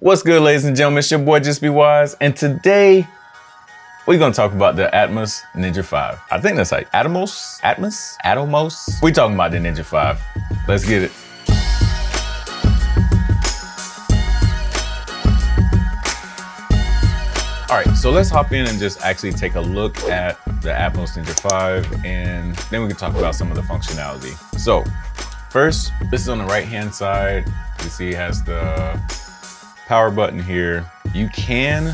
What's good, ladies and gentlemen? It's your boy Just Be Wise, and today we're gonna talk about the Atomos Ninja V. I think that's like Atomos? We talking about the Ninja V. Let's get it. All right, so let's hop in and just actually take a look at the Atomos Ninja V, and then we can talk about some of the functionality. So first, this is on the right-hand side. You see it has the power button here. You can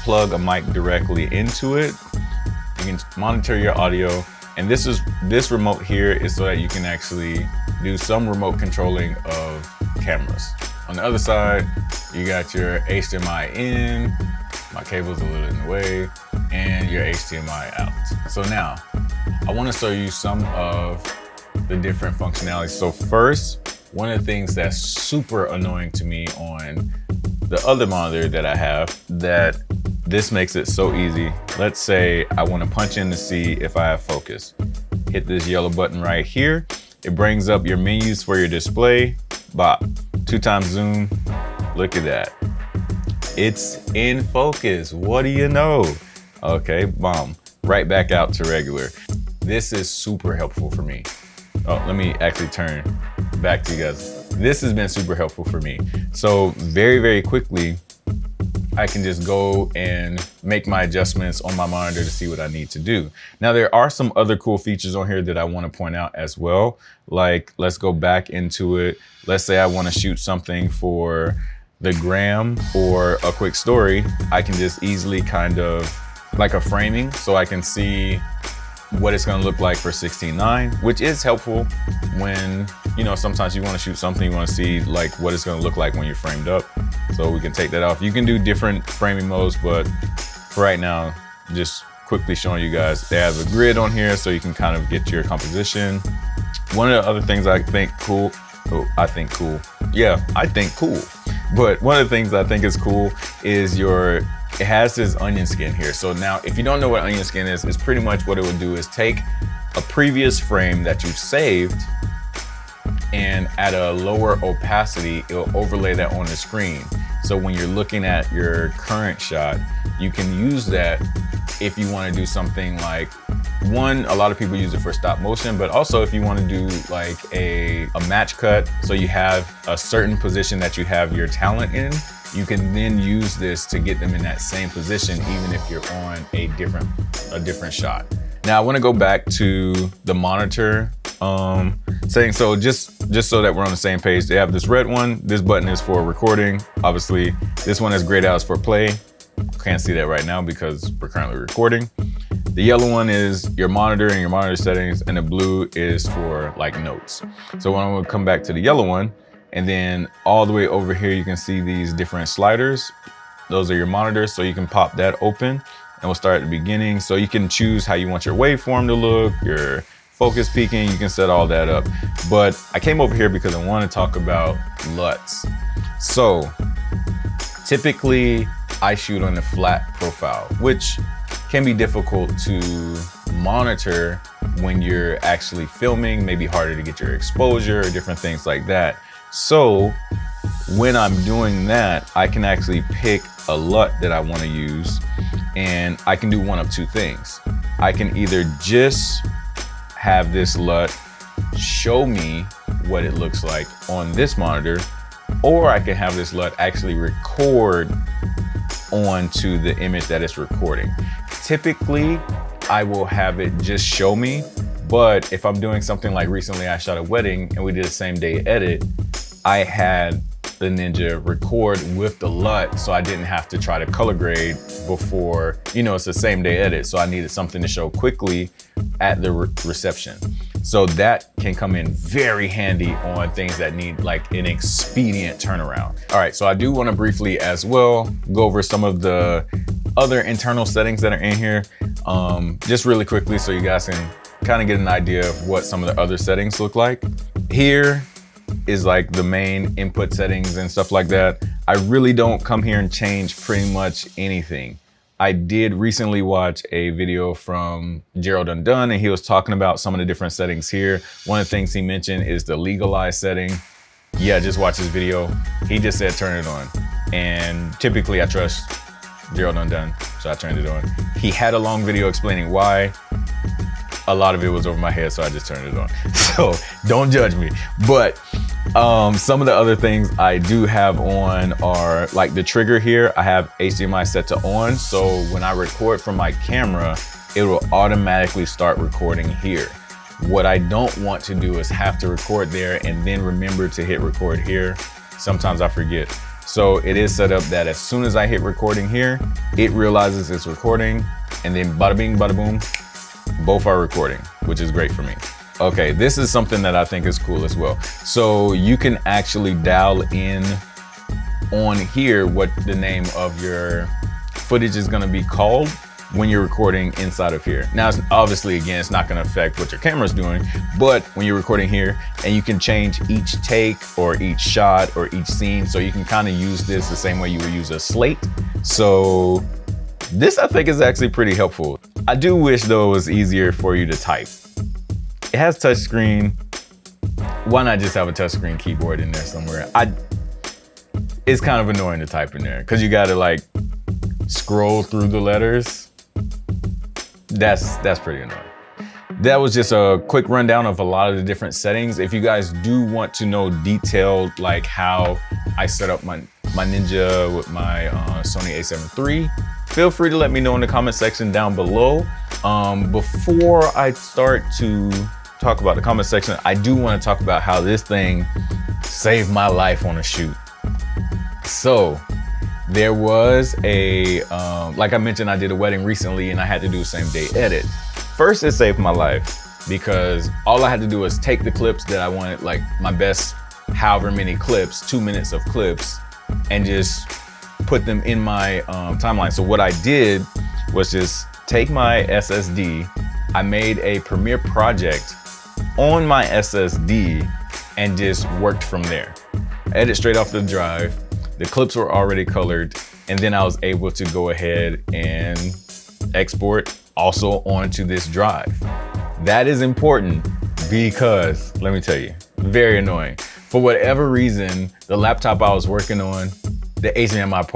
plug a mic directly into it. You can monitor your audio. And this remote here is so that you can actually do some remote controlling of cameras. On the other side, you got your HDMI in, my cable's a little in the way, and your HDMI out. So now, I wanna show you some of the different functionalities. So first, one of the things that's super annoying to me on the other monitor that I have, that this makes it so easy. Let's say I want to punch in to see if I have focus. Hit this yellow button right here. It brings up your menus for your display. Bop, 2x zoom. Look at that. It's in focus. What do you know? Okay, boom. Right back out to regular. This is super helpful for me. Oh, let me actually turn back to you guys. This has been super helpful for me. So very, very quickly, I can just go and make my adjustments on my monitor to see what I need to do. Now, there are some other cool features on here that I want to point out as well. Like, let's go back into it. Let's say I want to shoot something for the gram or a quick story. I can just easily kind of like a framing, so I can see what it's gonna look like for 16:9, which is helpful when, you know, sometimes you wanna shoot something, you wanna see like what it's gonna look like when you're framed up. So we can take that off. You can do different framing modes, but for right now, just quickly showing you guys, they have a grid on here so you can kind of get your composition. One of the other things I think cool, but one of the things I think is cool is it has this onion skin here. So now, if you don't know what onion skin is, it's pretty much what it would do is take a previous frame that you've saved, and at a lower opacity, it'll overlay that on the screen. So when you're looking at your current shot, you can use that if you want to do something like, a lot of people use it for stop motion, but also if you want to do like a match cut, so you have a certain position that you have your talent in, you can then use this to get them in that same position, even if you're on a different shot. Now I want to go back to the monitor setting. So just so that we're on the same page, they have this red one. This button is for recording. Obviously, this one is grayed out for play. Can't see that right now because we're currently recording. The yellow one is your monitor and your monitor settings, and the blue is for like notes. So when I'm gonna come back to the yellow one, and then all the way over here, you can see these different sliders. Those are your monitors, so you can pop that open, and we'll start at the beginning. So you can choose how you want your waveform to look, your focus peaking, you can set all that up. But I came over here because I want to talk about LUTs. So typically I shoot on a flat profile, which can be difficult to monitor when you're actually filming, maybe harder to get your exposure or different things like that. So when I'm doing that, I can actually pick a LUT that I want to use, and I can do one of two things. I can either just have this LUT show me what it looks like on this monitor, or I can have this LUT actually record onto the image that it's recording. Typically, I will have it just show me, but if I'm doing something like recently I shot a wedding and we did a same day edit, I had the Ninja record with the LUT, so I didn't have to try to color grade before, you know, it's the same day edit, so I needed something to show quickly at the reception. So that can come in very handy on things that need like an expedient turnaround. All right, so I do want to briefly as well go over some of the other internal settings that are in here, just really quickly, so you guys can kind of get an idea of what some of the other settings look like. Here is like the main input settings and stuff like that. I really don't come here and change pretty much anything. I did recently watch a video from Gerald Undone, and he was talking about some of the different settings here. One of the things he mentioned is the legalize setting. Yeah, just watch this video. He just said turn it on. and typically I trust Gerald Undone, so I turned it on. He had a long video explaining why. A lot of it was over my head, so I just turned it on. So don't judge me. But some of the other things I do have on are like the trigger here. I have HDMI set to on, so when I record from my camera, it will automatically start recording here. What I don't want to do is have to record there and then remember to hit record here. Sometimes I forget. So it is set up that as soon as I hit recording here, it realizes it's recording, and then bada bing, bada boom, both are recording, which is great for me. Okay, this is something that I think is cool as well. So you can actually dial in on here what the name of your footage is gonna be called when you're recording inside of here. Now, obviously, again, it's not gonna affect what your camera's doing, but when you're recording here, and you can change each take or each shot or each scene, so you can kind of use this the same way you would use a slate. So this, I think, is actually pretty helpful. I do wish, though, it was easier for you to type. It has touchscreen. Why not just have a touchscreen keyboard in there somewhere? It's kind of annoying to type in there because you gotta like scroll through the letters. That's pretty annoying. That was just a quick rundown of a lot of the different settings. If you guys do want to know detailed, like how I set up my Ninja with my Sony A7iii, feel free to let me know in the comment section down below. Before I start to talk about the comment section, I do want to talk about how this thing saved my life on a shoot. So there was a, like I mentioned, I did a wedding recently and I had to do a same day edit. First, it saved my life because all I had to do was take the clips that I wanted, like my best however many clips, 2 minutes of clips, and just put them in my timeline. So what I did was just take my SSD, I made a Premiere project on my SSD and just worked from there. I edit straight off the drive. The clips were already colored, and then I was able to go ahead and export also onto this drive. That is important because, let me tell you, very annoying. For whatever reason, the laptop I was working on, the HDMI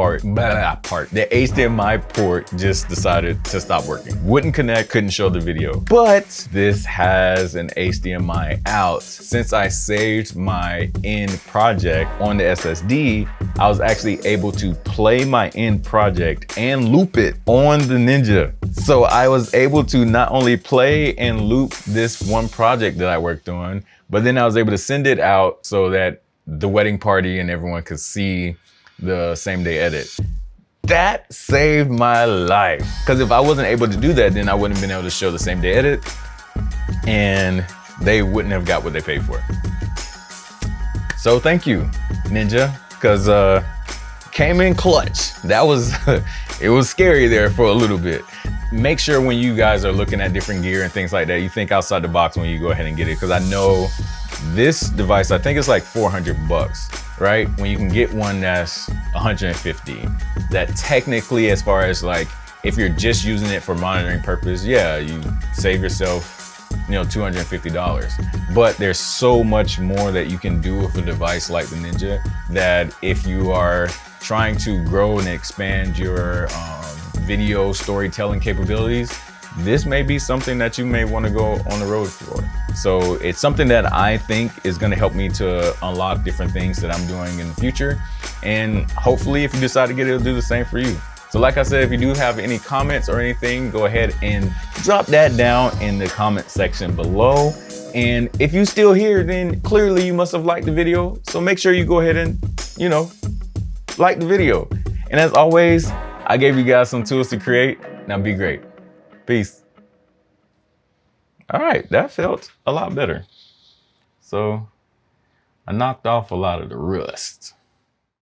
the HDMI port just decided to stop working. Wouldn't connect, couldn't show the video. But this has an HDMI out. Since I saved my end project on the SSD, I was actually able to play my end project and loop it on the Ninja. So I was able to not only play and loop this one project that I worked on, but then I was able to send it out so that the wedding party and everyone could see the same day edit. That saved my life. Because if I wasn't able to do that, then I wouldn't have been able to show the same day edit and they wouldn't have got what they paid for. So thank you, Ninja, because came in clutch. That was, it was scary there for a little bit. Make sure when you guys are looking at different gear and things like that, you think outside the box when you go ahead and get it. Because I know this device, I think it's like 400 bucks, right? When you can get one that's 150. That technically, as far as like, if you're just using it for monitoring purpose, yeah, you save yourself, you know, $250. But there's so much more that you can do with a device like the Ninja that if you are trying to grow and expand your video storytelling capabilities, this may be something that you may want to go on the road for. So it's something that I think is going to help me to unlock different things that I'm doing in the future. And hopefully if you decide to get it, it'll do the same for you. So like I said, if you do have any comments or anything, go ahead and drop that down in the comment section below. And if you're still here, then clearly you must have liked the video. So make sure you go ahead and, you know, like the video. And as always, I gave you guys some tools to create. Now be great. Peace. All right, that felt a lot better. So I knocked off a lot of the rust.